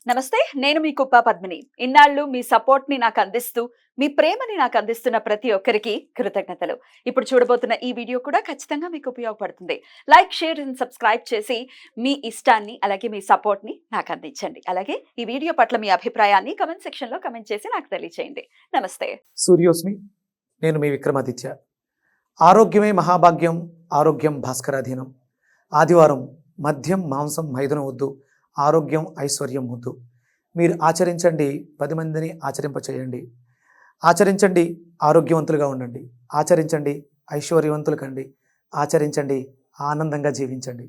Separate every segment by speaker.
Speaker 1: నమస్తే, నేను మీ కుప్ప పద్మిని. ఇన్నాళ్ళు మీ సపోర్ట్ ని నాకు అందిస్తూ, మీ ప్రేమని నాకు అందిస్తున్న ప్రతి ఒక్కరికి కృతజ్ఞతలు. ఇప్పుడు చూడబోతున్న ఈ వీడియో కూడా ఖచ్చితంగా మీకు ఉపయోగపడుతుంది. లైక్, షేర్ అండ్ సబ్స్క్రైబ్ చేసి మీ ఇష్టాన్ని అలాగే మీ సపోర్ట్ ని నాకు అందించండి. అలాగే ఈ వీడియో పట్ల మీ అభిప్రాయాన్ని కమెంట్ సెక్షన్ లో కమెంట్ చేసి నాకు తెలియజేయండి. నమస్తే.
Speaker 2: సూర్యోస్మి. నేను మీ విక్రమాదిత్య. ఆరోగ్యమే మహాభాగ్యం, ఆరోగ్యం భాస్కరాధీనం. ఆదివారం మద్యం, మాంసం, మైదనం వద్దు, ఆరోగ్యం ఐశ్వర్యం వద్దు. మీరు ఆచరించండి, 10 మందిని ఆచరింపచేయండి. ఆచరించండి, ఆరోగ్యవంతులుగా ఉండండి. ఆచరించండి, ఐశ్వర్యవంతులు కండి. ఆచరించండి, ఆనందంగా జీవించండి.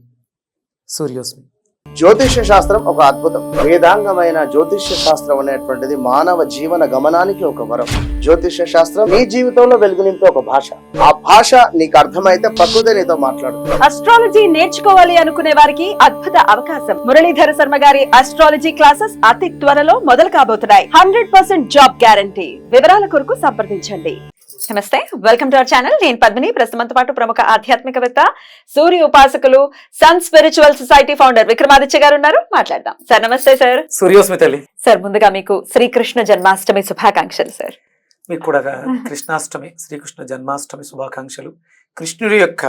Speaker 2: సూర్యోస్మి.
Speaker 3: జ్యోతిష్య శాస్త్రం ఒక అద్భుతం. వేదాంగమైన జ్యోతిష్య శాస్త్రం అనేటువంటిది మానవ జీవన గమనానికి ఒక వరం. జ్యోతిష్య శాస్త్రం నీ జీవితంలో వెలుగునింపే ఒక భాష. ఆ భాష నీకు అర్థమైతే ప్రకృతి నీతో మాట్లాడుతుంది.
Speaker 1: అస్ట్రాలజీ నేర్చుకోవాలి అనుకునే వారికి అద్భుత అవకాశం. మురళీధర శర్మ గారి అస్ట్రాలజీ క్లాసెస్ అతి త్వరలో మొదలు కాబోతున్నాయి. 100% జాబ్ గ్యారంటీ. వివరాల కొరకు సంప్రదించండి. నమస్తే, వెల్కమ్ టు అవర్ ఛానల్. నేను పద్మిని. ప్రస్తుతంతో పాటు ప్రముఖ ఆధ్యాత్మికవేత్త, సూర్య ఉపాసకులు, Sun Spiritual Society founder Vikramaditya గారు ఉన్నారు. మాట్లాడదాం. సార్ నమస్తే. సార్
Speaker 2: సూర్యోస్మి తల్లి.
Speaker 1: సార్ ముందుగా మీకు శ్రీకృష్ణ జన్మాష్టమి శుభాకాంక్షలు. సార్
Speaker 2: మీకు కూడా కృష్ణాష్టమి, శ్రీకృష్ణ జన్మాష్టమి శుభాకాంక్షలు. కృష్ణుడి యొక్క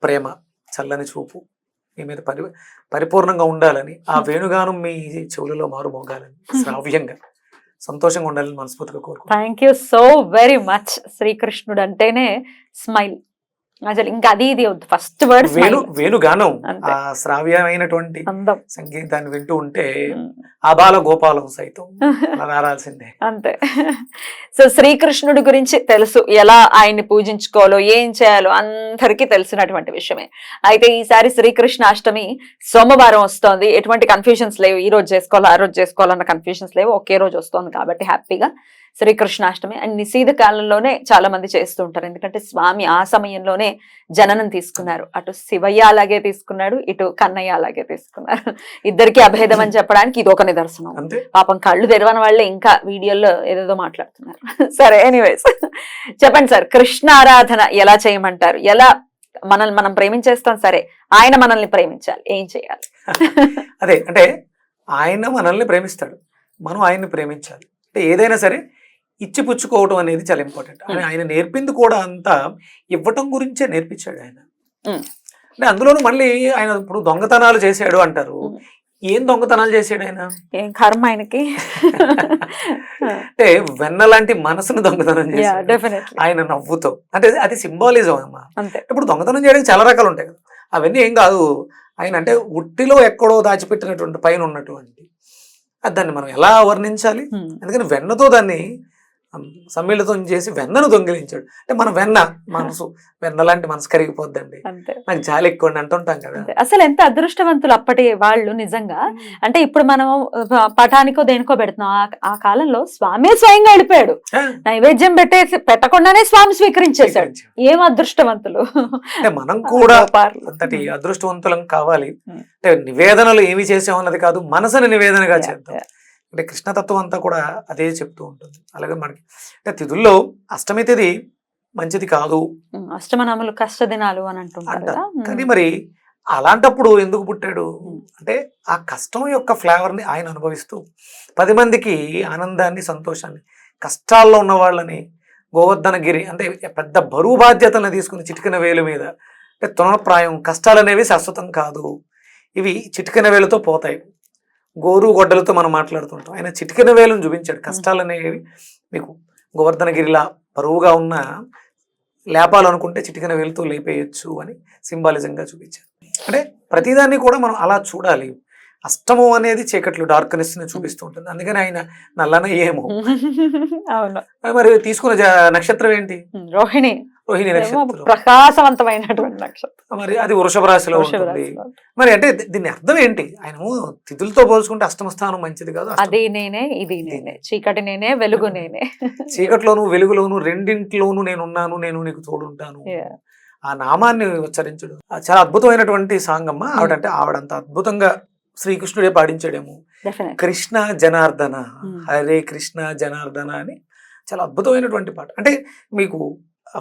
Speaker 2: ప్రేమ, చల్లని చూపు మీ మీద పరిపూర్ణంగా ఉండాలని, ఆ వేణుగానం మీ చెవులలో మారుమోగాలని, శ్రావ్యంగా సంతోషంగా ఉండాలని మనస్ఫూర్తిగా కోరుకుంటున్నాను.
Speaker 1: Thank you so very much. శ్రీకృష్ణుడు అంటేనే స్మైల్. అసలు ఇంకా అది ఇది వద్దు, ఫస్ట్ వర్డ్
Speaker 2: వేణుగానం, ఆ శ్రావ్యమైనటువంటి సంగీతాన్ని వింటూ ఉంటే ఆబాల గోపాలం సైతం రారాల్సిందే.
Speaker 1: అంతే. సో శ్రీకృష్ణుడి గురించి తెలుసు, ఎలా ఆయన్ని పూజించుకోవాలో, ఏం చేయాలో అందరికీ తెలిసినటువంటి విషయమే. అయితే ఈసారి శ్రీకృష్ణాష్టమి సోమవారం వస్తోంది. ఎటువంటి కన్ఫ్యూజన్స్ లేవు, ఈ రోజు చేసుకోవాలో ఆ రోజు చేసుకోవాలన్న కన్ఫ్యూజన్స్ లేవు. ఒకే రోజు వస్తుంది కాబట్టి హ్యాపీగా శ్రీకృష్ణాష్టమి. అండ్ నిశీధ కాలంలోనే చాలా మంది చేస్తూ ఉంటారు, ఎందుకంటే స్వామి ఆ సమయంలోనే జననం తీసుకున్నారు. అటు శివయ్య అలాగే తీసుకున్నాడు, ఇటు కన్నయ్య అలాగే తీసుకున్నారు. ఇద్దరికి అభేదం అని చెప్పడానికి ఇది ఒక నిదర్శనం. పాపం కళ్ళు తెరవని వాళ్ళే ఇంకా వీడియోలో ఏదేదో మాట్లాడుతున్నారు. సరే, ఎనీవేస్ చెప్పండి సార్, కృష్ణ ఆరాధన ఎలా చేయమంటారు? ఎలా మనల్ని మనం ప్రేమించేస్తాం, సరే ఆయన మనల్ని ప్రేమించాలి, ఏం చేయాలి?
Speaker 2: అదే, అంటే ఆయన మనల్ని ప్రేమిస్తాడు, మనం ఆయన్ని ప్రేమించాలి. అంటే ఏదైనా సరే ఇచ్చి పుచ్చుకోవటం అనేది చాలా ఇంపార్టెంట్. ఆయన నేర్పింది కూడా అంతా ఇవ్వటం గురించే నేర్పించాడు ఆయన. అంటే అందులోనూ మళ్ళీ ఆయన ఇప్పుడు దొంగతనాలు చేశాడు అంటారు. ఏం దొంగతనాలు చేశాడు ఆయన? ఏం కర్మ ఆయనకి. అంటే వెన్న లాంటి మనసును దొంగతనం చేశాడు ఆయన నవ్వుతో. అంటే అది సింబాలిజం అమ్మా. ఇప్పుడు దొంగతనం చేయడానికి చాలా రకాలు ఉంటాయి కదా, అవన్నీ ఏం కాదు. ఆయన అంటే ఉట్టిలో ఎక్కడో దాచిపెట్టినటువంటి పైన ఉన్నటువంటి దాన్ని మనం ఎలా వర్ణించాలి? అందుకని వెన్నతో దాన్ని సమ్మిళితం చేసి వెన్నను దొంగిలించాడు. అంటే మన వెన్న మనసు, వెన్న లాంటి మనసు కరిగిపోద్దండి, నాకు జాలి ఎక్కువ అంటుంటాం కదా.
Speaker 1: అసలు ఎంత అదృష్టవంతులు అప్పటి వాళ్ళు నిజంగా. అంటే ఇప్పుడు మనం పటానికో దేనికో పెడుతున్నాం, ఆ కాలంలో స్వామి స్వయంగా వెళ్ళిపోయాడు, నైవేద్యం పెట్టకుండానే స్వామి స్వీకరించేశాడు. ఏం అదృష్టవంతులు.
Speaker 2: అంటే మనం కూడా అంతటి అదృష్టవంతులం కావాలి. అంటే నివేదనలు ఏమి చేసామన్నది కాదు, మనసుని నివేదనగా చేద్దాం. అంటే కృష్ణతత్వం అంతా కూడా అదే చెప్తూ ఉంటుంది. అలాగే మనకి అంటే తిథుల్లో అష్టమి తిథి మంచిది కాదు,
Speaker 1: అష్టమనములు కష్ట దినాలు అని అంటారు.
Speaker 2: కానీ మరి అలాంటప్పుడు ఎందుకు పుట్టాడు అంటే ఆ కష్టం యొక్క ఫ్లేవర్ని ఆయన అనుభవిస్తూ 10 మందికి ఆనందాన్ని, సంతోషాన్ని, కష్టాల్లో ఉన్న వాళ్ళని గోవర్ధనగిరి అంటే పెద్ద బరువు బాధ్యతలను తీసుకుని చిటికిన వేలు మీద, అంటే తృణప్రాయం, కష్టాలు అనేవి శాశ్వతం కాదు, ఇవి చిటికిన వేలుతో పోతాయి. గోరు గొడ్డలతో మనం మాట్లాడుతుంటాం, ఆయన చిటికిన వేలను చూపించాడు. కష్టాలు అనేవి మీకు గోవర్ధనగిరిలా బరువుగా ఉన్న లేపాలనుకుంటే చిటికిన వేలుతో లేపేయచ్చు అని సింబాలిజంగా చూపించారు. అంటే ప్రతిదాన్ని కూడా మనం అలా చూడాలి. అష్టము అనేది చీకట్లు, డార్క్నెస్ ని చూపిస్తూ ఉంటుంది. అందుకని ఆయన నల్లన ఏమో. మరి తీసుకున్న నక్షత్రం ఏంటి?
Speaker 1: రోహిణి.
Speaker 2: రోహిణి నక్షత్రం,
Speaker 1: ప్రకాశవంతమైనటువంటి నక్షత్రం.
Speaker 2: మరి అది వృషభ రాశిలో ఉంటుంది. మరి అంటే దీని అర్థం ఏంటి? ఆయన తిథులతో పోల్చుకుంటే అష్టమ స్థానం మంచిది కాదు.
Speaker 1: అది నేనే, ఇది నేనే, చీకటి నేనే, వెలుగు నేనే.
Speaker 2: చీకట్లోను వెలుగులోను రెండింటిలోను నేనున్నాను, నేను నీకు తోడుంటాను. ఆ నామాన్ని ఉచ్చరించడు చాలా అద్భుతమైనటువంటి సాంగ్ అమ్మ. ఆవిడంత అద్భుతంగా శ్రీకృష్ణుడే పాడించాడేమో. కృష్ణ జనార్దన, హరే కృష్ణ జనార్దన అని చాలా అద్భుతమైనటువంటి పాట. అంటే మీకు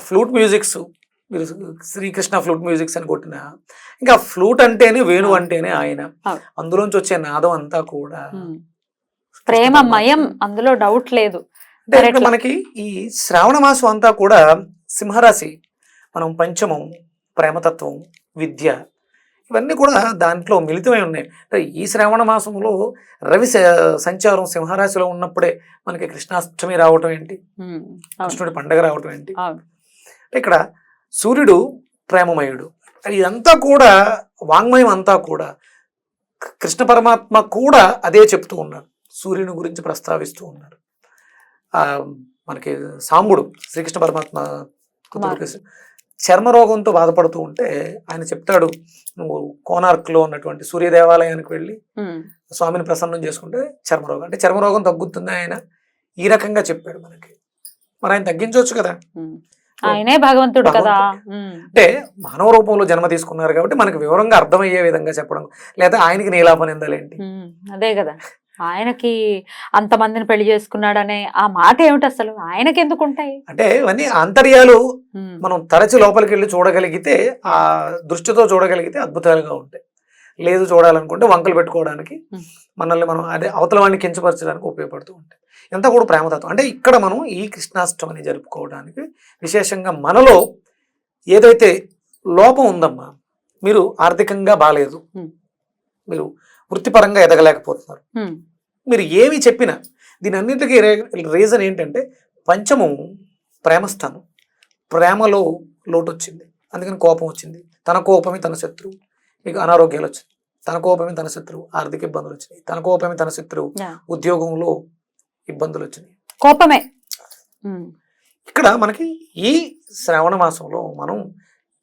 Speaker 2: ఫ్లూట్ మ్యూజిక్స్, మీరు శ్రీకృష్ణ ఫ్లూట్ మ్యూజిక్స్ అని కొట్టిన, ఇంకా ఫ్లూట్ అంటేనే వేణు అంటేనే ఆయన, అందులోంచి వచ్చే నాదం అంతా కూడా
Speaker 1: ప్రేమమయం, అందులో డౌట్ లేదు.
Speaker 2: అంటే ఇక్కడ మనకి ఈ శ్రావణ మాసం అంతా కూడా సింహరాశి, మనం పంచమం, ప్రేమతత్వం, విద్య, ఇవన్నీ కూడా దాంట్లో మిళితమై ఉన్నాయి. అంటే ఈ శ్రావణ మాసంలో రవి సంచారం సింహరాశిలో ఉన్నప్పుడే మనకి కృష్ణాష్టమి రావటం ఏంటి, కృష్ణుడి పండగ రావటం ఏంటి, ఇక్కడ సూర్యుడు ప్రేమమయుడు. ఇదంతా కూడా వాంగ్మయం అంతా కూడా కృష్ణ పరమాత్మ కూడా అదే చెప్తూ ఉన్నాడు, సూర్యుని గురించి ప్రస్తావిస్తూ ఉన్నాడు. మనకి సాంబుడు శ్రీకృష్ణ పరమాత్మ చర్మరోగంతో బాధపడుతూ ఉంటే ఆయన చెప్తాడు, నువ్వు కోనార్క్లో ఉన్నటువంటి సూర్య దేవాలయానికి వెళ్ళి స్వామిని ప్రసన్నం చేసుకుంటే చర్మరోగం, అంటే చర్మరోగం తగ్గుతుంది ఆయన ఈ రకంగా చెప్పాడు మనకి. మరి ఆయన తగ్గించవచ్చు కదా,
Speaker 1: ఆయనే భగవంతుడు కదా.
Speaker 2: అంటే మానవ రూపంలో జన్మ తీసుకున్నారు కాబట్టి మనకి వివరంగా అర్థమయ్యే విధంగా చెప్పడం, లేదా ఆయనకి నీలాపనిందలేంటి,
Speaker 1: అదే కదా. ఆయనకి అంతమందిని పెళ్లి చేసుకున్నాడనే ఆ మాట ఏమిటి అసలు, ఆయనకి ఎందుకు ఉంటాయి
Speaker 2: అంటే ఇవన్నీ ఆంతర్యాలు మనం తరచి లోపలికి వెళ్ళి చూడగలిగితే, ఆ దృష్టితో చూడగలిగితే అద్భుతాలుగా ఉంటాయి. లేదు చూడాలనుకుంటే వంకలు పెట్టుకోవడానికి, మనల్ని మనం అదే అవతల వాడిని కించపరచడానికి ఉపయోగపడుతూ ఉంటాయి. ఎంత కూడా ప్రేమతత్వం. అంటే ఇక్కడ మనం ఈ కృష్ణాష్టమిని జరుపుకోవడానికి విశేషంగా మనలో ఏదైతే లోపం ఉందమ్మా, మీరు ఆర్థికంగా బాగాలేదు, మీరు వృత్తిపరంగా ఎదగలేకపోతున్నారు, మీరు ఏమి చెప్పినా దీని అన్నింటికీ రీజన్ ఏంటంటే పంచమం ప్రేమస్థానం, ప్రేమలో లోటు వచ్చింది, అందుకని కోపం వచ్చింది. తన కోపమే తన శత్రువు, మీకు అనారోగ్యాలు వచ్చింది, తన కోపమే తన శత్రువు, ఆర్థిక ఇబ్బందులు వచ్చినాయి, తన కోపమే తన శత్రువు, ఉద్యోగంలో ఇబ్బందులు వచ్చినాయి, కోపమే. ఇక్కడ మనకి ఈ శ్రావణ మాసంలో మనం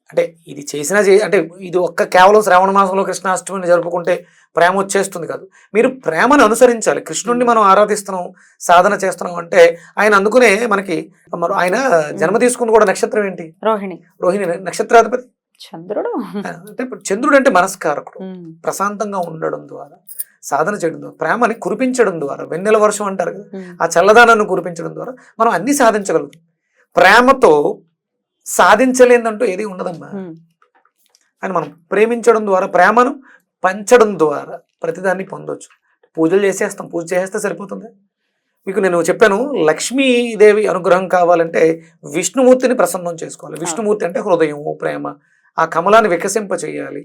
Speaker 2: అంటే ఇది చేసినా అంటే ఇది కేవలం శ్రావణ మాసంలో కృష్ణాష్టమిని జరుపుకుంటే ప్రేమ వచ్చేస్తుంది కాదు. మీరు ప్రేమను అనుసరించాలి. కృష్ణుడిని మనం ఆరాధిస్తున్నాం, సాధన చేస్తున్నాం అంటే ఆయన అందుకునే మనకి ఆయన జన్మ తీసుకుంది కూడా నక్షత్రం ఏంటి, రోహిణి. రోహిణి నక్షత్రాధిపతి చంద్రుడు. అంటే చంద్రుడు అంటే మనస్కారకుడు. ప్రశాంతంగా ఉండడం ద్వారా, సాధన చేయడం ద్వారా, ప్రేమని కురిపించడం ద్వారా, వెన్నెల వర్షం అంటారు కదా, ఆ చల్లదానాన్ని కురిపించడం ద్వారా మనం అన్ని సాధించగలుగుతాం. ప్రేమతో సాధించలేదంటూ ఏది ఉండదమ్మా. అని మనం ప్రేమించడం ద్వారా, ప్రేమను పంచడం ద్వారా ప్రతిదాన్ని పొందొచ్చు. పూజలు చేసేస్తాం, పూజ చేసేస్తే సరిపోతుంది. మీకు నేను చెప్పాను, లక్ష్మీదేవి అనుగ్రహం కావాలంటే విష్ణుమూర్తిని ప్రసన్నం చేసుకోవాలి. విష్ణుమూర్తి అంటే హృదయం, ప్రేమ, ఆ కమలాన్ని వికసింప చేయాలి.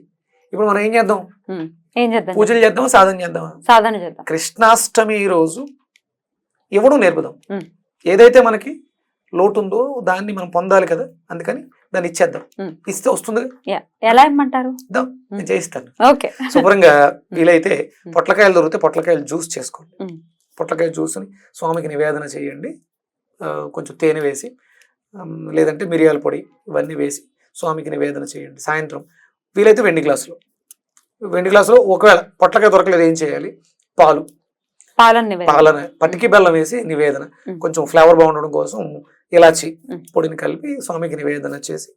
Speaker 2: ఇప్పుడు మనం ఏం చేద్దాం, పూజలు చేద్దాం, సాధన చేద్దాం. సాధన చేద్దాం. కృష్ణాష్టమి రోజు ఇవ్వడం నేర్పుదాం. ఏదైతే మనకి లోటు ఉందో దాన్ని మనం పొందాలి కదా, అందుకని దాన్ని ఇచ్చేద్దాం. ఇస్తే వస్తుంది. ఎలా ఇమ్మంటారు, నేను చేయిస్తాను. శుభ్రంగా వీలైతే పొట్లకాయలు దొరికితే పొట్లకాయలు జ్యూస్ చేసుకోండి. పొట్లకాయ జ్యూస్ని స్వామికి నివేదన చేయండి. కొంచెం తేనె వేసి, లేదంటే మిరియాల పొడి, ఇవన్నీ వేసి స్వామికి నివేదన చేయండి. సాయంత్రం వీలైతే వెండి గ్లాసులో ఒకవేళ పొట్లకాయ దొరకలేదు ఏం చేయాలి, పాలన పట్టికి బెల్లం వేసి నివేదన, కొంచెం ఫ్లేవర్ బాగుండడం కోసం ఇలాచి పొడిని కలిపి స్వామికి నివేదన చేసి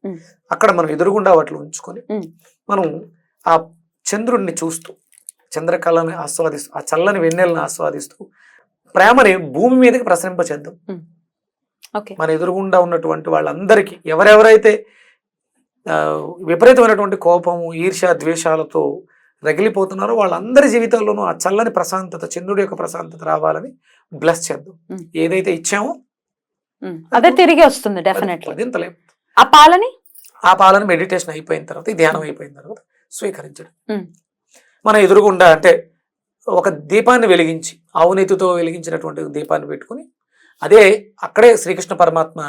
Speaker 2: అక్కడ మనం ఎదురుగుండా వాటిలో ఉంచుకొని మనం ఆ చంద్రుడిని చూస్తూ, చంద్రకళని ఆస్వాదిస్తూ, ఆ చల్లని వెన్నెలను ఆస్వాదిస్తూ ప్రేమని భూమి మీదకి ప్రసరింపచేద్దాం. మన ఎదురుగుండా ఉన్నటువంటి వాళ్ళందరికీ, ఎవరెవరైతే విపరీతమైనటువంటి కోపము, ఈర్ష్య, ద్వేషాలతో రగిలిపోతున్నారో వాళ్ళందరి జీవితాల్లోనూ ఆ చల్లని ప్రశాంతత, చంద్రుడి యొక్క ప్రశాంతత రావాలని బ్లెస్ చేద్దాం. ఏదైతే ఇచ్చామో అదే తిరిగి వస్తుంది డెఫినెట్లీ. ఆ పాలని మెడిటేషన్ అయిపోయిన తర్వాత, ధ్యానం అయిపోయిన తర్వాత స్వీకరించడం. మన ఎదురుగుండా అంటే ఒక దీపాన్ని వెలిగించి, ఆవునేతితో వెలిగించినటువంటి దీపాన్ని పెట్టుకుని, అదే అక్కడే శ్రీకృష్ణ పరమాత్మ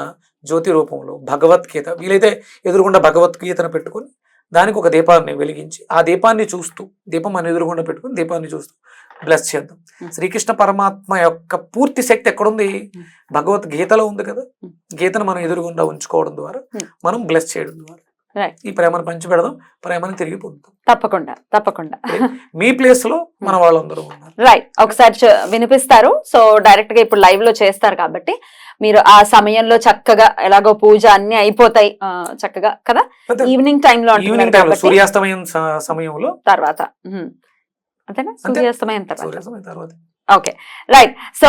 Speaker 2: జ్యోతి రూపంలో భగవద్గీత, వీలైతే ఎదురుగుండా భగవద్గీతను పెట్టుకుని దానికి ఒక దీపాన్ని వెలిగించి, ఆ దీపాన్ని చూస్తూ, దీపం మన ఎదురుగుండా పెట్టుకుని దీపాన్ని చూస్తూ బ్లెస్ చేద్దాం. శ్రీకృష్ణ పరమాత్మ యొక్క పూర్తి శక్తి ఎక్కడుంది, భగవద్గీతలో ఉంది కదా. గీతను మనం ఎదురుగుండా ఉంచుకోవడం ద్వారా, మనం బ్లెస్ చేయడం ద్వారా ఈ ప్రేమను పంచి పెడదాం, ప్రేమను తిరిగి పొందుతాం. తప్పకుండా మీ ప్లేస్ లో మన వాళ్ళందరూ ఉన్నారు. రైట్, ఒకసారి వినిపిస్తారు. సో డైరెక్ట్ గా ఇప్పుడు లైవ్ లో చేస్తారు కాబట్టి మీరు ఆ సమయంలో చక్కగా, ఎలాగో పూజ అన్ని అయిపోతాయి చక్కగా కదా, ఈవినింగ్ టైంలో, సూర్యాస్తమయం సమయంలో తర్వాత, అంతేనా, సూర్యాస్తమయం తర్వాత. Okay, right. సో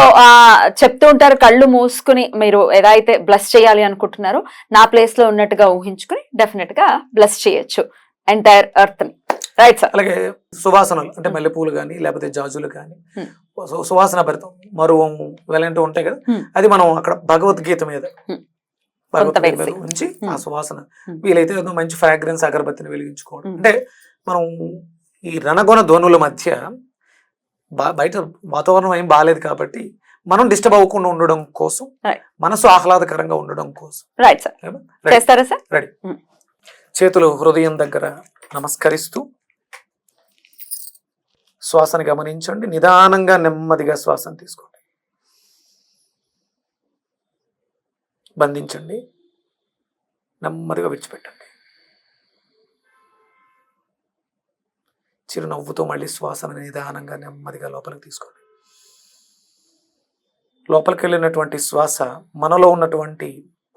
Speaker 2: చెప్తూ ఉంటారు, కళ్ళు మూసుకుని మీరు ఏదైతే బ్లెస్ చేయాలి అనుకుంటున్నారో నా ప్లేస్ లో ఉన్నట్టుగా ఊహించుకుని డెఫినెట్ గా బ్లెస్ చేయొచ్చు ఎంటైర్ ఎర్త్ ని.
Speaker 1: Right sir.
Speaker 2: అలాగే సువాసనలు అంటే మల్లెపూలు కానీ లేకపోతే జాజులు కానీ
Speaker 1: Hmm.
Speaker 2: సువాసన భరితం మరువము ఇలాంటివి ఉంటాయి కదా,
Speaker 1: Hmm.
Speaker 2: అది మనం అక్కడ భగవద్గీత మీద
Speaker 1: Hmm.
Speaker 2: భగవద్గీత
Speaker 1: కొంత
Speaker 2: మీద
Speaker 1: వేసి.
Speaker 2: ఉంచి ఆ
Speaker 1: Hmm.
Speaker 2: సువాసన
Speaker 1: Hmm.
Speaker 2: వీలైతే ఏదో మంచి ఫ్రాగ్రెన్స్ అగరబత్తిని వెలిగించుకోవడం.
Speaker 1: Hmm.
Speaker 2: అంటే మనం ఈ రణగొణ ధ్వనుల మధ్య బయట వాతావరణం ఏం బాగాలేదు కాబట్టి మనం డిస్టర్బ్ అవ్వకుండా ఉండడం కోసం,
Speaker 1: Right.
Speaker 2: మనసు ఆహ్లాదకరంగా ఉండడం కోసం.
Speaker 1: Right sir.
Speaker 2: Ready.
Speaker 1: చేస్తారా సార్?
Speaker 2: రెడీ.
Speaker 1: Hmm.
Speaker 2: చేతులు హృదయం దగ్గర నమస్కరిస్తూ శ్వాసను గమనించండి. నిదానంగా నెమ్మదిగా శ్వాసను తీసుకోండి. బంధించండి, నెమ్మదిగా విడిచిపెట్టండి. చిరునవ్వుతో మళ్ళీ శ్వాసను నిదానంగా నెమ్మదిగా లోపలికి తీసుకోండి. లోపలికి వెళ్ళినటువంటి శ్వాస మనలో ఉన్నటువంటి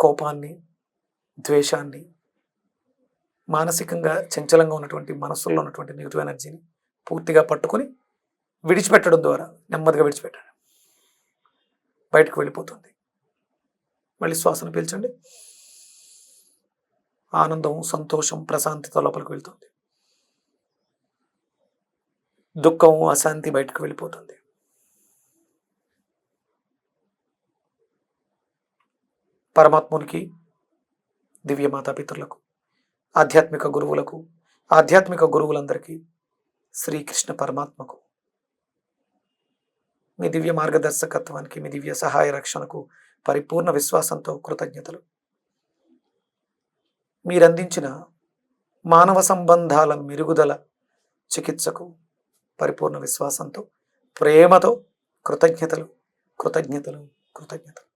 Speaker 2: కోపాన్ని, ద్వేషాన్ని, మానసికంగా చంచలంగా ఉన్నటువంటి మనసులో ఉన్నటువంటి నెగిటివ్ ఎనర్జీని పూర్తిగా పట్టుకొని విడిచిపెట్టడం ద్వారా నెమ్మదిగా విడిచిపెట్టండి. బయటకు వెళ్ళిపోతుంది. మళ్ళీ శ్వాసను పీల్చండి. ఆనందం, సంతోషం, ప్రశాంతత లోపలికి వెళ్తుంది. దుఃఖం, అశాంతి బయటకు వెళ్ళిపోతుంది. పరమాత్మునికి, దివ్య మాతాపితరులకు, ఆధ్యాత్మిక గురువులకు, ఆధ్యాత్మిక గురువులందరికీ, శ్రీకృష్ణ పరమాత్మకు, మీ దివ్య మార్గదర్శకత్వానికి, మీ దివ్య సహాయ రక్షణకు పరిపూర్ణ విశ్వాసంతో కృతజ్ఞతలు. మీరందించిన మానవ సంబంధాల మెరుగుదల చికిత్సకు పరిపూర్ణ విశ్వాసంతో, ప్రేమతో కృతజ్ఞతలు, కృతజ్ఞతలు, కృతజ్ఞతలు.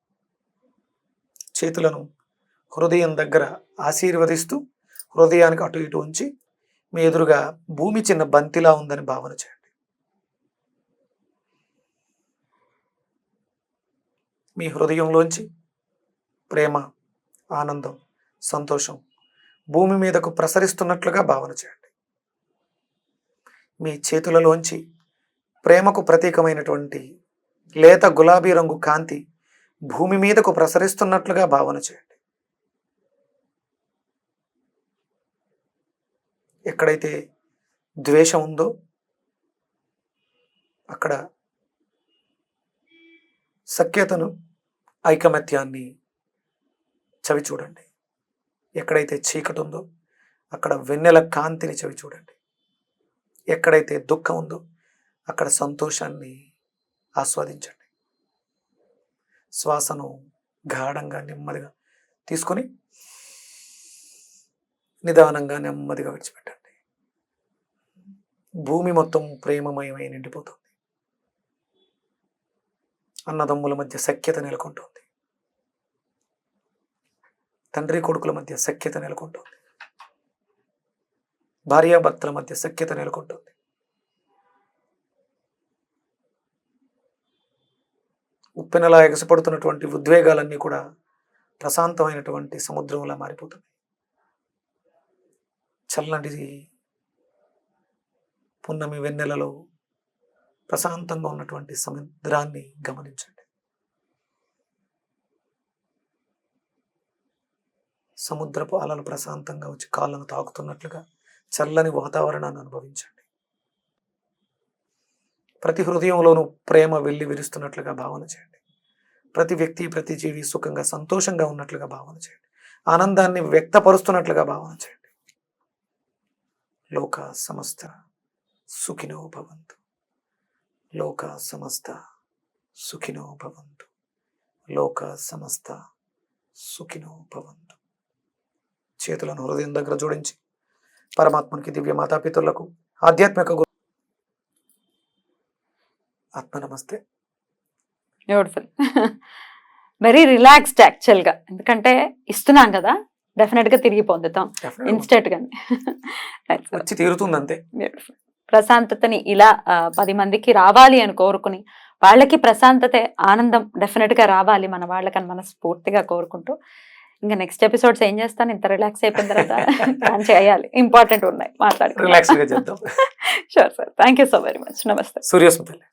Speaker 2: చేతులను హృదయం దగ్గర ఆశీర్వదిస్తూ హృదయానికి అటు ఇటు ఉంచి మీ ఎదురుగా భూమి చిన్న బంతిలా ఉందని భావన చేయండి. మీ హృదయంలోంచి ప్రేమ, ఆనందం, సంతోషం భూమి మీదకు ప్రసరిస్తున్నట్లుగా భావన చేయండి. మీ చేతులలోంచి ప్రేమకు ప్రతీకమైనటువంటి లేత గులాబీ రంగు కాంతి భూమి మీదకు ప్రసరిస్తున్నట్లుగా భావన చేయండి. ఎక్కడైతే ద్వేషం ఉందో అక్కడ సఖ్యతను, ఐకమత్యాన్ని చవి చూడండి. ఎక్కడైతే చీకటి ఉందో అక్కడ వెన్నెల కాంతిని చవి చూడండి. ఎక్కడైతే దుఃఖం ఉందో అక్కడ సంతోషాన్ని ఆస్వాదించండి. శ్వాసను గాఢంగా నెమ్మదిగా తీసుకొని నిదానంగా నెమ్మదిగా విడిచిపెట్టండి. భూమి మొత్తం ప్రేమమయమై నిండిపోతుంది. అన్నదమ్ముల మధ్య సఖ్యత నెలకొంటుంది. తండ్రి కొడుకుల మధ్య సఖ్యత నెలకొంటుంది. భార్యాభర్తల మధ్య సఖ్యత నెలకొంటుంది. ఉప్పెనలా ఎగసిపడుతున్నటువంటి ఉద్వేగాలన్నీ కూడా ప్రశాంతమైనటువంటి సముద్రంలా మారిపోతుంది. చల్లటి పున్నమి వెన్నెలలో ప్రశాంతంగా ఉన్నటువంటి సముద్రాన్ని గమనించండి. సముద్రపు అలలు ప్రశాంతంగా వచ్చి కాళ్ళను తాకుతున్నట్లుగా చల్లని వాతావరణాన్ని అనుభవించండి. ప్రతి హృదయంలోనూ ప్రేమ వెళ్ళి విరుస్తున్నట్లుగా భావన చేయండి. ప్రతి వ్యక్తి, ప్రతి జీవి సుఖంగా, సంతోషంగా ఉన్నట్లుగా భావన చేయండి. ఆనందాన్ని వ్యక్తపరుస్తున్నట్లుగా భావన చేయండి. లోక సమస్త సుఖినో భవంతు. లోక సమస్త సుఖినో భవంతు. లోక సమస్త సుఖినో భవంతు. చేతులను హృదయం దగ్గర జోడించి పరమాత్మనికి, దివ్య మాతాపితరులకు, ఆధ్యాత్మిక గురు ఆత్మ నమస్తే.
Speaker 1: బ్యూటిఫుల్. వెరీ రిలాక్స్డ్ యాక్చువల్గా. ఎందుకంటే ఇస్తున్నాం కదా, డెఫినెట్ గా తిరిగి పొందుతాం ఇన్స్టెంట్ గానే.
Speaker 2: వచ్చి తీరుతుంది అంతే.
Speaker 1: బ్యూటిఫుల్. ప్రశాంతతని ఇలా 10 మందికి రావాలి అని కోరుకుని, వాళ్ళకి ప్రశాంతతే, ఆనందం డెఫినెట్ గా రావాలి మన వాళ్ళకని మనస్ఫూర్తిగా కోరుకుంటూ, ఇంకా నెక్స్ట్ ఎపిసోడ్స్ ఏం చేస్తాను, ఇంత రిలాక్స్ అయిపోయిన తర్వాత ప్లాన్ చేయాలి, ఇంపార్టెంట్ ఉన్నాయి మాట్లాడుకుంటాం.
Speaker 2: రిలాక్స్ గా చేద్దాం.
Speaker 1: Sure sir. Thank you so very much. నమస్తే.
Speaker 2: సూర్యస్మృతి.